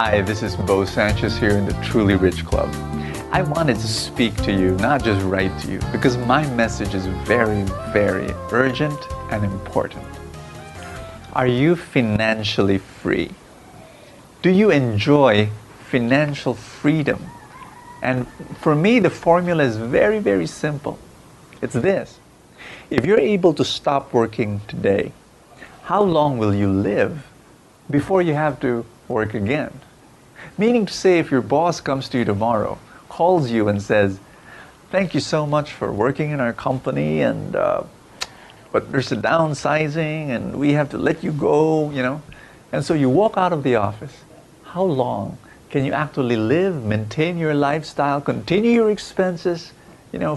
Hi, this is Sanchez here in the Truly Rich Club. I wanted to speak to you, not just write to you, because my message is very, very urgent and important. Are you financially free? Do you enjoy financial freedom? And for me, the formula is very, very simple. It's this. If you're able to stop working today, how long will you live before you have to work again? Meaning to say, if your boss comes to you tomorrow, calls you and says, thank you so much for working in our company, and but there's a downsizing and we have to let you go, and so you walk out of the office, how long can you actually live, maintain your lifestyle, continue your expenses,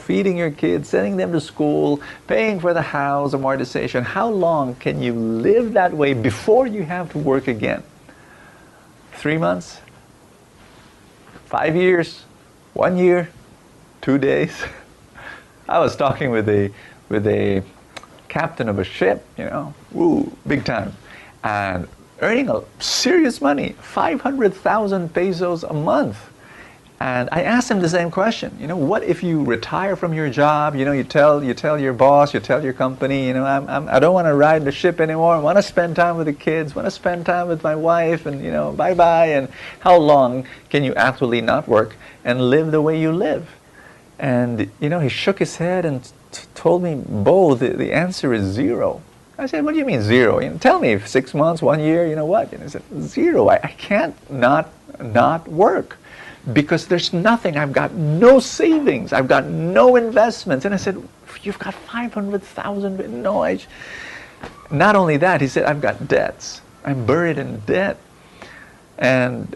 feeding your kids, sending them to school, paying for the house, amortization? How long can you live that way before you have to work again? 3 months? 5 years? 1 year? 2 days? I was talking with a captain of a ship, big time, and earning a serious money, 500,000 pesos a month. And I asked him the same question. What if you retire from your job? You tell your boss, you tell your company, I don't want to ride the ship anymore. I want to spend time with the kids. Want to spend time with my wife, and bye bye. And how long can you actually not work and live the way you live? And he shook his head and told me, Bo, the answer is zero. I said, what do you mean zero? Tell me, 6 months, 1 year, what? And he said, zero. I can't not work, because there's nothing. I've got no savings. I've got no investments. And I said, you've got 500,000? No, not only that, he said, I've got debts. I'm buried in debt. And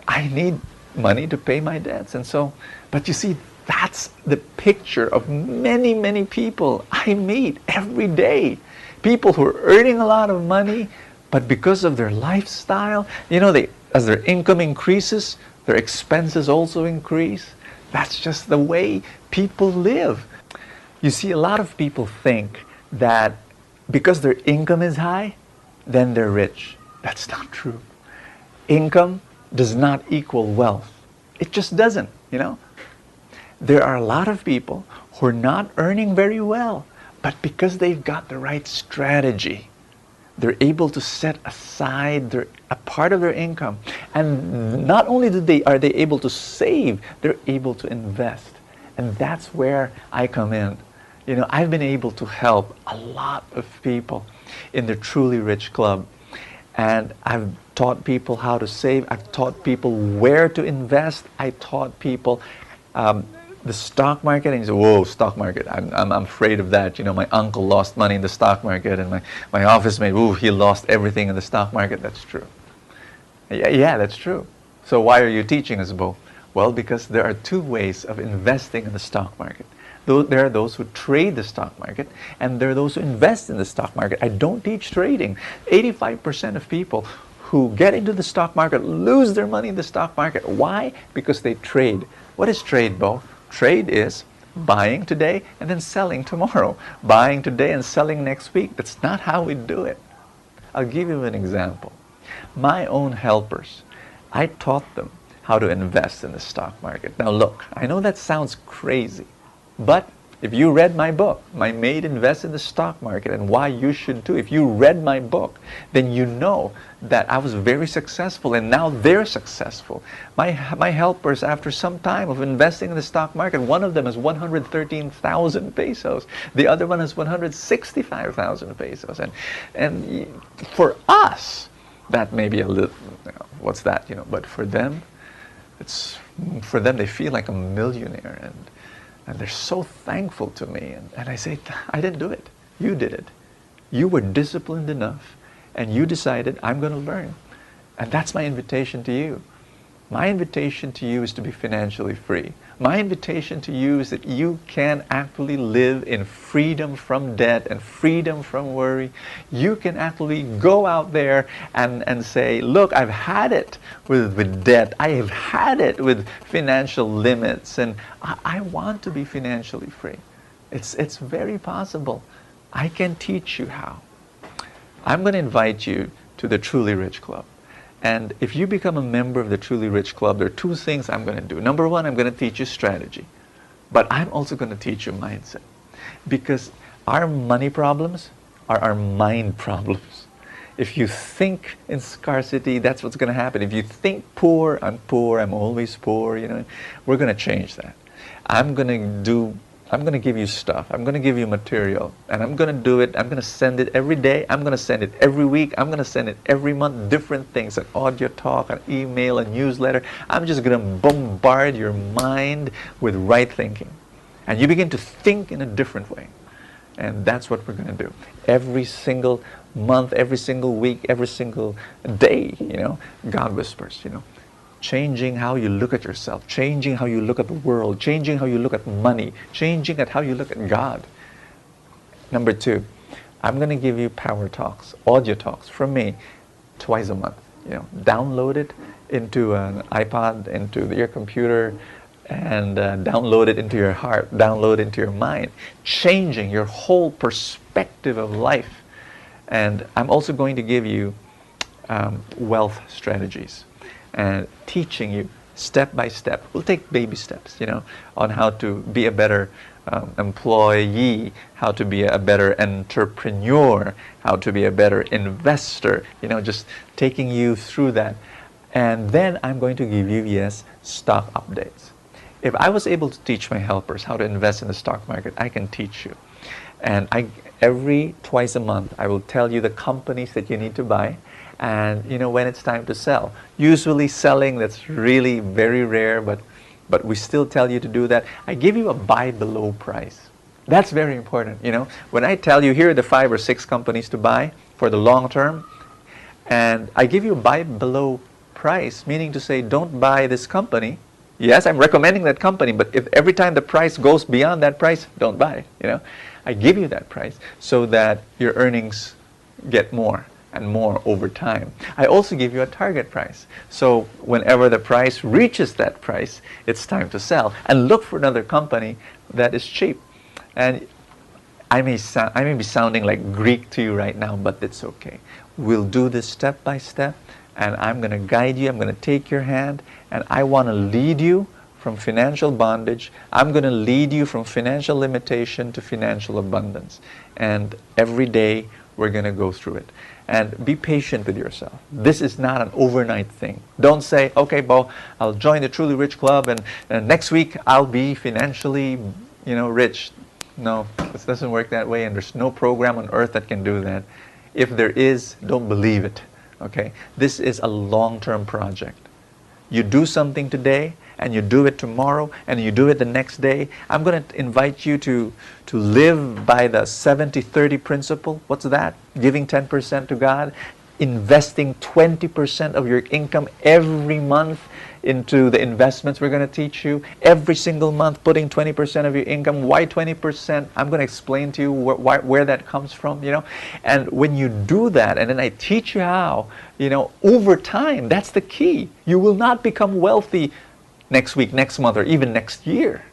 I need money to pay my debts. And so, but you see, that's the picture of many, many people I meet every day. People who are earning a lot of money, but because of their lifestyle, as their income increases, their expenses also increase. That's just the way people live. You see, a lot of people think that because their income is high, then they're rich. That's not true. Income does not equal wealth. It just doesn't, There are a lot of people who are not earning very well, but because they've got the right strategy, they're able to set aside a part of their income. And not only are they able to save, they're able to invest. And that's where I come in. I've been able to help a lot of people in the Truly Rich Club. And I've taught people how to save. I've taught people where to invest. I taught people the stock market, and you say, whoa, stock market, I'm afraid of that. My uncle lost money in the stock market, and my office mate, he lost everything in the stock market. That's true. Yeah, that's true. So why are you teaching us, Bo? Well, because there are two ways of investing in the stock market. There are those who trade the stock market, and there are those who invest in the stock market. I don't teach trading. 85% of people who get into the stock market lose their money in the stock market. Why? Because they trade. What is trade, Bo? Trade is buying today and then selling tomorrow. Buying today and selling next week. That's not how we do it. I'll give you an example. My own helpers, I taught them how to invest in the stock market. Now look, I know that sounds crazy, but if you read my book, My Maid Invests in the Stock Market, and why you should too, if you read my book, then you know that I was very successful, and now they're successful. My helpers, after some time of investing in the stock market, one of them has 113,000 pesos. The other one has 165,000 pesos. And for us, that may be a little, what's that, but for them, they feel like a millionaire, and they're so thankful to me. And I say, I didn't do it. You did it. You were disciplined enough, and you decided, I'm going to learn. And that's my invitation to you. My invitation to you is to be financially free. My invitation to you is that you can actually live in freedom from debt and freedom from worry. You can actually go out there and say, look, I've had it with debt. I have had it with financial limits, and I want to be financially free. It's very possible. I can teach you how. I'm going to invite you to the Truly Rich Club. And if you become a member of the Truly Rich Club, there are two things I'm going to do. Number one, I'm going to teach you strategy. But I'm also going to teach you mindset. Because our money problems are our mind problems. If you think in scarcity, that's what's going to happen. If you think poor, I'm always poor, you know, we're going to change that. I'm going to give you stuff. I'm going to give you material. And I'm going to do it. I'm going to send it every day. I'm going to send it every week. I'm going to send it every month. Different things, an audio talk, an email, a newsletter. I'm just going to bombard your mind with right thinking. And you begin to think in a different way. And that's what we're going to do. Every single month, every single week, every single day, you know, God whispers, you know. Changing how you look at yourself, changing how you look at the world, changing how you look at money, changing at how you look at God. Number two, I'm going to give you power talks, audio talks from me twice a month. You know, download it into an iPod, into your computer, and download it into your heart, download it into your mind, changing your whole perspective of life. And I'm also going to give you wealth strategies and teaching you step by step. We'll take baby steps, you know, on how to be a better employee, how to be a better entrepreneur, how to be a better investor, you know, just taking you through that. And then I'm going to give you, yes, stock updates. If I was able to teach my helpers how to invest in the stock market, I can teach you. And every twice a month, I will tell you the companies that you need to buy, and you know when it's time to sell. Usually selling, that's really very rare, but we still tell you to do that. I give you a buy below price. That's very important, you know. When I tell you here are the 5 or 6 companies to buy for the long term, and I give you a buy below price, meaning to say don't buy this company. Yes, I'm recommending that company, but if every time the price goes beyond that price, don't buy it, you know. I give you that price so that your earnings get more and more over time. I also give you a target price. So whenever the price reaches that price, it's time to sell and look for another company that is cheap. And I may be sounding like Greek to you right now, but it's okay. We'll do this step by step, and I'm going to guide you. I'm going to take your hand, and I want to lead you from financial bondage. I'm going to lead you from financial limitation to financial abundance. And every day we're going to go through it. And be patient with yourself. This is not an overnight thing. Don't say, okay, Bo, I'll join the Truly Rich Club, and next week I'll be financially, you know, rich. No, this doesn't work that way, and there's no program on earth that can do that. If there is, don't believe it. Okay? This is a long-term project. You do something today, and you do it tomorrow, and you do it the next day. I'm going to invite you to live by the 70-30 principle. What's that? Giving 10% to God, investing 20% of your income every month into the investments we're going to teach you. Every single month, putting 20% of your income. Why 20%? I'm going to explain to you where that comes from, you know. And when you do that, and then I teach you how, you know, over time, that's the key. You will not become wealthy next week, next month, or even next year.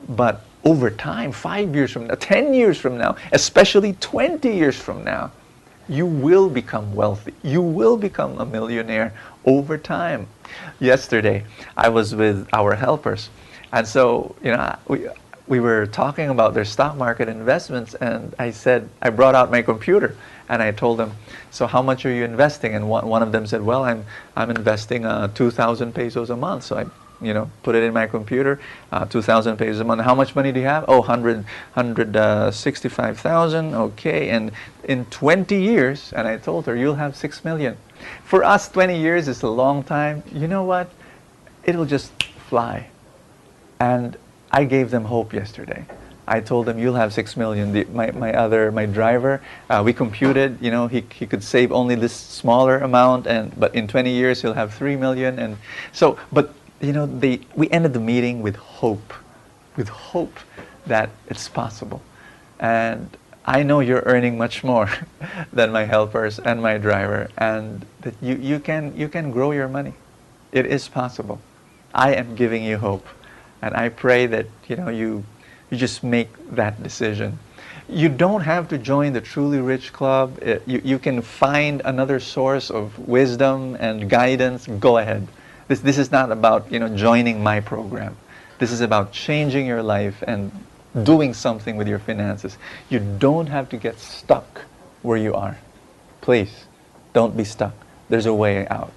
But over time, 5 years from now, 10 years from now, especially 20 years from now, you will become wealthy. You will become a millionaire over time. Yesterday, I was with our helpers. And so, you know, we were talking about their stock market investments, and I brought out my computer, and I told them, so how much are you investing? And one of them said, well, I'm investing 2,000 pesos a month. So I, you know, put it in my computer, 2,000 pesos a month. How much money do you have? Oh, 165,000. Okay, and in 20 years, and I told her, you'll have 6 million. For us, 20 years is a long time. You know what? It'll just fly. And I gave them hope yesterday. I told them, you'll have 6 million. My driver, we computed, you know, he could save only this smaller amount, but in 20 years he'll have 3 million. And so, but you know, we ended the meeting with hope that it's possible. And I know you're earning much more than my helpers and my driver, and that you can grow your money. It is possible. I am giving you hope, and I pray that, you know, you just make that decision. You don't have to join the Truly Rich Club. You can find another source of wisdom and guidance. Go ahead. This is not about, joining my program. This is about changing your life and doing something with your finances. You don't have to get stuck where you are. Please, don't be stuck. There's a way out.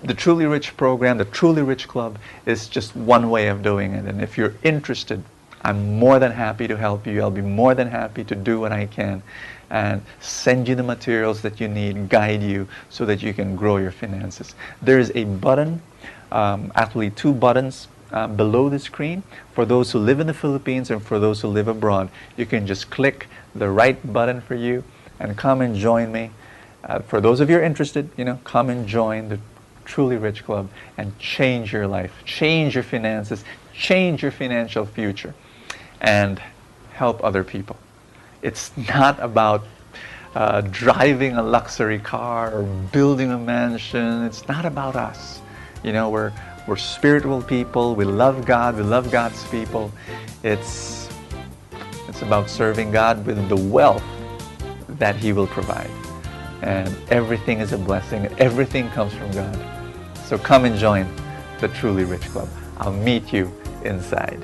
The Truly Rich program, the Truly Rich Club, is just one way of doing it. And if you're interested, I'm more than happy to help you. I'll be more than happy to do what I can and send you the materials that you need, guide you so that you can grow your finances. There is a button, actually 2 buttons below the screen for those who live in the Philippines and for those who live abroad. You can just click the right button for you and come and join me. For those of you who are interested, come and join the Truly Rich Club and change your life, change your finances, change your financial future, and help other people. It's not about driving a luxury car or building a mansion. It's not about us. We're spiritual people. We love God. We love God's people. It's about serving God with the wealth that He will provide. And everything is a blessing. Everything comes from God. So come and join the Truly Rich Club. I'll meet you inside.